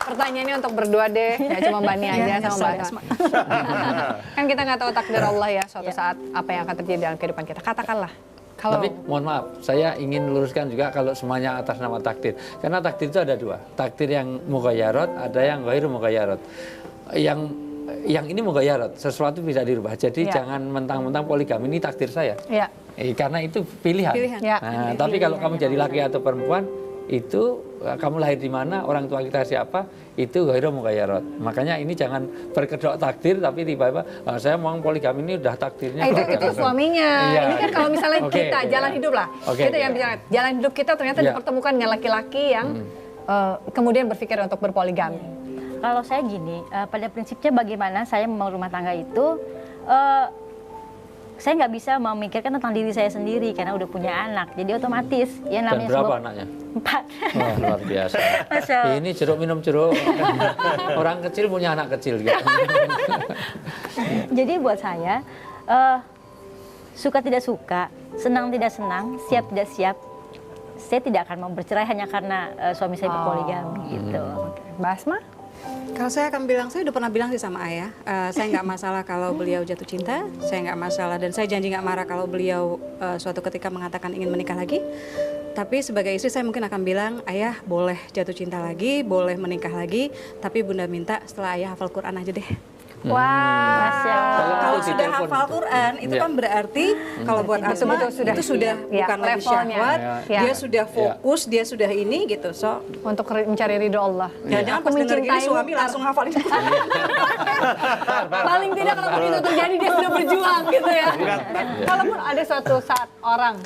pertanyaannya untuk berdua deh, nggak cuma Mbak Nia aja sama Mbak Asma. Kan kita nggak tahu takdir Allah ya, suatu saat apa yang akan terjadi dalam kehidupan kita. Katakanlah. Tapi mohon maaf, saya ingin luruskan juga kalau semuanya atas nama takdir. Karena takdir itu ada dua. Takdir yang mughayyarot, ada yang ghairu mughayyarot. Yang ini mughayyarot, sesuatu bisa dirubah. Jadi jangan mentang-mentang poligami ini takdir saya. Karena itu pilihan. Nah, tapi kalau kamu jadi laki atau perempuan, itu kamu lahir di mana, orang tua kita siapa, itu ghairu mughayyarot. Makanya ini jangan berkedok takdir, tapi tiba-tiba saya mau poligami ini udah takdirnya. Itu suaminya. Ini kan kalau misalnya kita jalan hidup lah, kita yang bicara jalan hidup kita ternyata dipertemukan dengan laki-laki yang kemudian berpikir untuk berpoligami. Kalau saya gini, pada prinsipnya bagaimana saya membangun rumah tangga itu, saya nggak bisa memikirkan tentang diri saya sendiri karena udah punya anak, jadi otomatis ya namanya. Dan berapa anaknya? 4. Oh, luar biasa. Ini jeruk minum jeruk. Orang kecil punya anak kecil gitu. Jadi buat saya suka tidak suka, senang tidak senang, siap tidak siap, saya tidak akan mau bercerai hanya karena suami saya berpoligami gitu. Mbak Asma? Kalau saya akan bilang, saya udah pernah bilang sih sama ayah, saya nggak masalah kalau beliau jatuh cinta, saya nggak masalah, dan saya janji nggak marah kalau beliau suatu ketika mengatakan ingin menikah lagi. Tapi sebagai istri saya mungkin akan bilang, ayah boleh jatuh cinta lagi, boleh menikah lagi, tapi bunda minta setelah ayah hafal Quran aja deh. Kalau sudah hafal Quran itu kan berarti kalau buat Asma itu sudah bukan lagi syahwat, dia sudah fokus, dia sudah ini gitu. So untuk mencari ridho Allah. Jangan-jangan pas denger gini suami langsung hafalin. Paling tidak kalau itu terjadi dia sudah berjuang gitu ya. Kalaupun ada suatu saat orang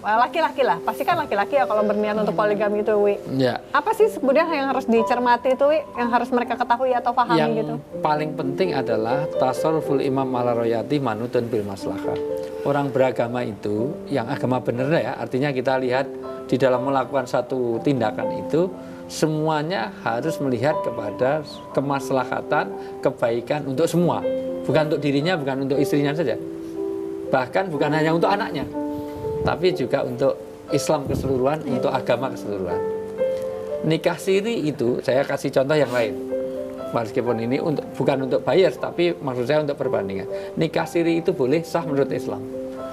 laki-laki lah, pasti kan laki-laki ya kalau berniat untuk poligami itu, Wi. Apa sih sebenarnya yang harus dicermati itu, Wi? Yang harus mereka ketahui atau pahami gitu? Yang paling penting adalah tasarruful imam ala royati manutun bil maslahah. Orang beragama itu, yang agama benar ya, artinya kita lihat di dalam melakukan satu tindakan itu, semuanya harus melihat kepada kemaslahatan, kebaikan untuk semua. Bukan untuk dirinya, bukan untuk istrinya saja. Bahkan bukan hanya untuk anaknya, tapi juga untuk Islam keseluruhan, untuk agama keseluruhan. Nikah siri itu, saya kasih contoh yang lain. Meskipun ini bukan untuk bias, tapi maksud saya untuk perbandingan. Nikah siri itu boleh sah menurut Islam.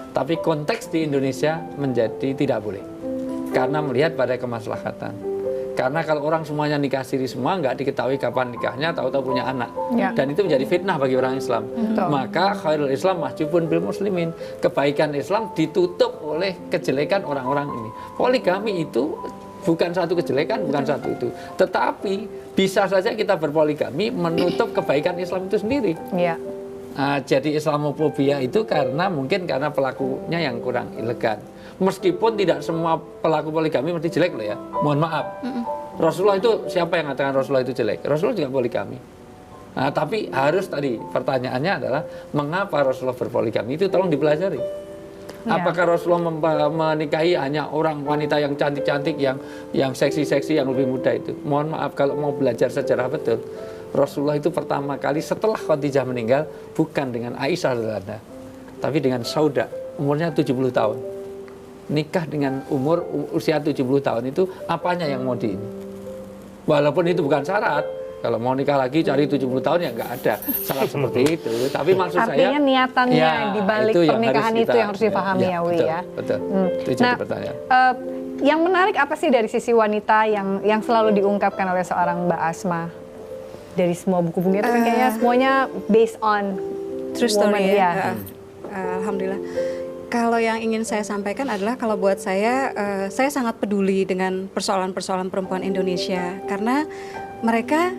Tapi konteks di Indonesia menjadi tidak boleh. Karena melihat pada kemaslahatan. Karena kalau orang semuanya nikah siri semua, nggak diketahui kapan nikahnya, tahu-tahu punya anak. Dan itu menjadi fitnah bagi orang Islam. Maka khairul Islam mahjubun bil muslimin. Kebaikan Islam ditutup oleh kejelekan orang-orang ini. Poligami itu bukan satu kejelekan, bukan satu itu. Tetapi bisa saja kita berpoligami menutup kebaikan Islam itu sendiri. Jadi Islamofobia itu mungkin karena pelakunya yang kurang elegan. Meskipun tidak semua pelaku poligami mesti jelek loh ya. Mohon maaf. Rasulullah itu, siapa yang mengatakan Rasulullah itu jelek? Rasulullah juga poligami. Tapi harus tadi pertanyaannya adalah mengapa Rasulullah berpoligami, itu tolong dipelajari. Apakah Rasulullah menikahi hanya orang wanita yang cantik-cantik, yang seksi-seksi, yang lebih muda itu? Mohon maaf, kalau mau belajar sejarah betul, Rasulullah itu pertama kali setelah Khadijah meninggal bukan dengan Aisyah radhiyallahu, tapi dengan Sauda, umurnya 70 tahun. Nikah dengan usia 70 tahun itu apanya yang mau di ini? Walaupun itu bukan syarat. Kalau mau nikah lagi cari 70 tahun ya nggak ada syarat seperti itu. Tapi maksud saya artinya niatannya di balik pernikahan itu yang harus dipahami ya, Wi ya. Betul. Itu jadi pertanyaan. Yang menarik apa sih dari sisi wanita yang selalu diungkapkan oleh seorang Mbak Asma? Dari semua buku-buku itu kan kayaknya semuanya based on true story ya. Alhamdulillah. Kalau yang ingin saya sampaikan adalah kalau buat saya sangat peduli dengan persoalan-persoalan perempuan Indonesia karena mereka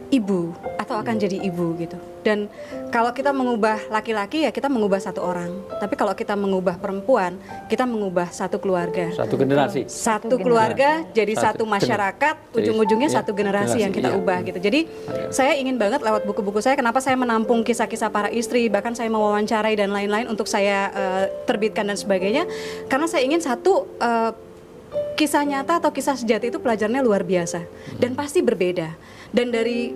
ibu atau akan jadi ibu gitu. Dan kalau kita mengubah laki-laki ya kita mengubah satu orang. Tapi kalau kita mengubah perempuan, kita mengubah satu keluarga. Satu generasi. Satu keluarga jadi satu masyarakat, ujung-ujungnya satu generasi yang kita ubah gitu. Jadi saya ingin banget lewat buku-buku saya, kenapa saya menampung kisah-kisah para istri, bahkan saya mewawancarai dan lain-lain untuk saya terbitkan dan sebagainya. Karena saya ingin satu kisah nyata atau kisah sejati itu pelajarannya luar biasa dan pasti berbeda. Dan dari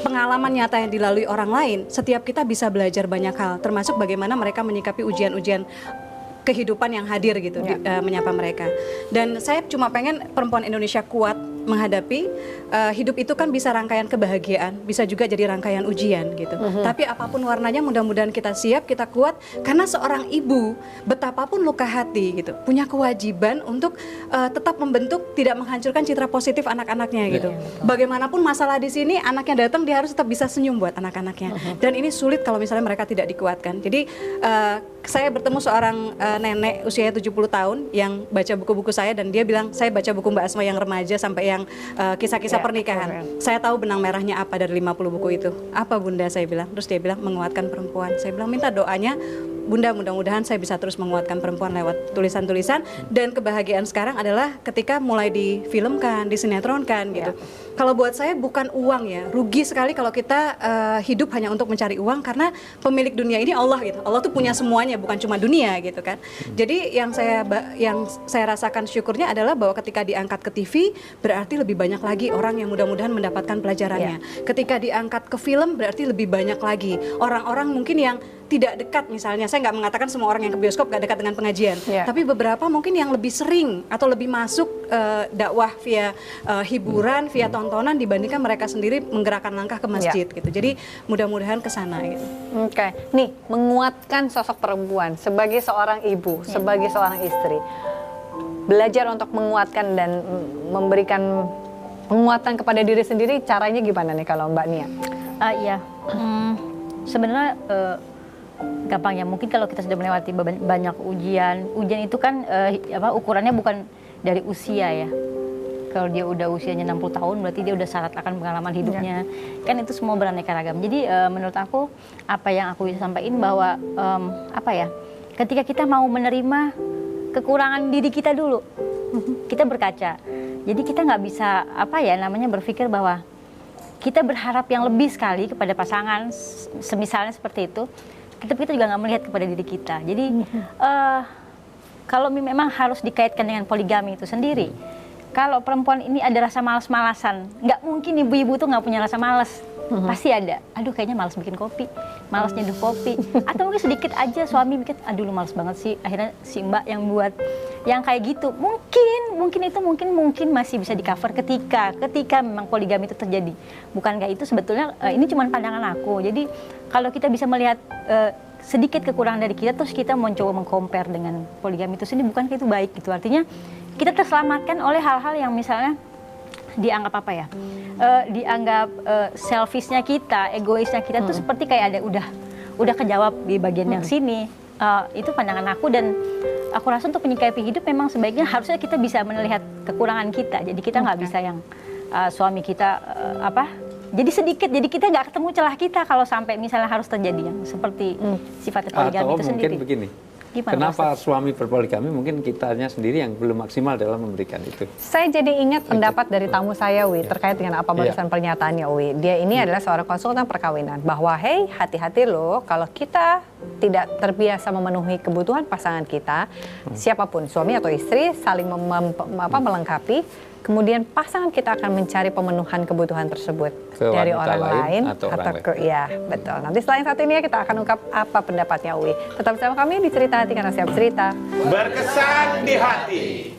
pengalaman nyata yang dilalui orang lain, setiap kita bisa belajar banyak hal, termasuk bagaimana mereka menyikapi ujian-ujian kehidupan yang hadir gitu, menyapa mereka. Dan saya cuma pengen perempuan Indonesia kuat, menghadapi hidup itu kan bisa rangkaian kebahagiaan, bisa juga jadi rangkaian ujian gitu. Tapi apapun warnanya, mudah-mudahan kita siap, kita kuat, karena seorang ibu betapapun luka hati gitu, punya kewajiban untuk tetap membentuk, tidak menghancurkan citra positif anak-anaknya gitu. Bagaimanapun masalah di sini, anaknya datang dia harus tetap bisa senyum buat anak-anaknya. Dan ini sulit kalau misalnya mereka tidak dikuatkan. Jadi saya bertemu seorang nenek usia 70 tahun yang baca buku-buku saya, dan dia bilang, saya baca buku Mbak Asma yang remaja sampai yang kisah-kisah pernikahan. Saya tahu benang merahnya apa dari 50 buku itu. Apa Bunda, saya bilang. Terus dia bilang, menguatkan perempuan. Saya bilang, minta doanya Bunda, mudah-mudahan saya bisa terus menguatkan perempuan lewat tulisan-tulisan. Dan kebahagiaan sekarang adalah ketika mulai difilmkan, disinetronkan gitu. Kalau buat saya bukan uang ya, rugi sekali kalau kita hidup hanya untuk mencari uang, karena pemilik dunia ini Allah gitu. Allah tuh punya semuanya, bukan cuma dunia gitu kan. Jadi yang saya rasakan syukurnya adalah bahwa ketika diangkat ke TV, berarti lebih banyak lagi orang yang mudah-mudahan mendapatkan pelajarannya. Ketika diangkat ke film, berarti lebih banyak lagi orang-orang mungkin yang tidak dekat, misalnya saya nggak mengatakan semua orang yang ke bioskop nggak dekat dengan pengajian, tapi beberapa mungkin yang lebih sering atau lebih masuk dakwah via hiburan, via tontonan, dibandingkan mereka sendiri menggerakkan langkah ke masjid gitu. Jadi mudah-mudahan ke sana gitu. Oke, nih menguatkan sosok perempuan sebagai seorang ibu, sebagai seorang istri, belajar untuk menguatkan dan memberikan penguatan kepada diri sendiri, caranya gimana nih kalau Mbak Nia? Sebenarnya gampang ya, mungkin kalau kita sudah melewati banyak ujian itu kan ukurannya bukan dari usia ya. Kalau dia udah usianya 60 tahun berarti dia udah syarat akan pengalaman hidupnya. Kan itu semua beraneka ragam. Jadi menurut aku, apa yang aku bisa sampaikan bahwa ketika kita mau menerima kekurangan diri kita dulu, kita berkaca. Jadi kita nggak bisa berpikir bahwa kita berharap yang lebih sekali kepada pasangan, semisalnya seperti itu. Kita juga nggak melihat kepada diri kita. Jadi kalau memang harus dikaitkan dengan poligami itu sendiri, kalau perempuan ini ada rasa malas-malasan, nggak mungkin ibu-ibu tuh nggak punya rasa malas. Pasti ada. Aduh, kayaknya malas bikin kopi, malas nyeduh kopi, atau mungkin sedikit aja suami bikin, aduh lu malas banget sih. Akhirnya si Mbak yang buat yang kayak gitu. Mungkin masih bisa di cover ketika memang poligami itu terjadi. Bukankah itu sebetulnya ini cuma pandangan aku. Jadi kalau kita bisa melihat sedikit kekurangan dari kita, terus kita mencoba mengcompare dengan poligami itu sendiri, bukankah itu baik gitu. Artinya kita terselamatkan oleh hal-hal yang misalnya dianggap dianggap selfishnya kita, egoisnya kita tuh seperti kayak ada udah kejawab di bagian yang sini. Itu pandangan aku, dan aku rasa untuk menyikapi hidup memang sebaiknya harusnya kita bisa melihat kekurangan kita. Jadi kita nggak bisa yang suami kita jadi sedikit, jadi kita nggak ketemu celah kita kalau sampai misalnya harus terjadi yang seperti sifat poligami itu sendiri. Atau mungkin begini. Kenapa suami berpoligami, mungkin kitanya sendiri yang belum maksimal dalam memberikan itu. Saya jadi ingat pendapat dari tamu saya, Wi, terkait dengan apa barusan pernyataannya, Wi. Dia ini adalah seorang konsultan perkawinan, bahwa hati-hati loh kalau kita tidak terbiasa memenuhi kebutuhan pasangan kita, siapapun, suami atau istri, saling melengkapi. Kemudian pasangan kita akan mencari pemenuhan kebutuhan tersebut dari orang lain atau ya, betul. Nanti selain satu ini kita akan ungkap apa pendapatnya Uwi. Tetap bersama kami di Cerita Hati karena siap cerita. Berkesan di hati.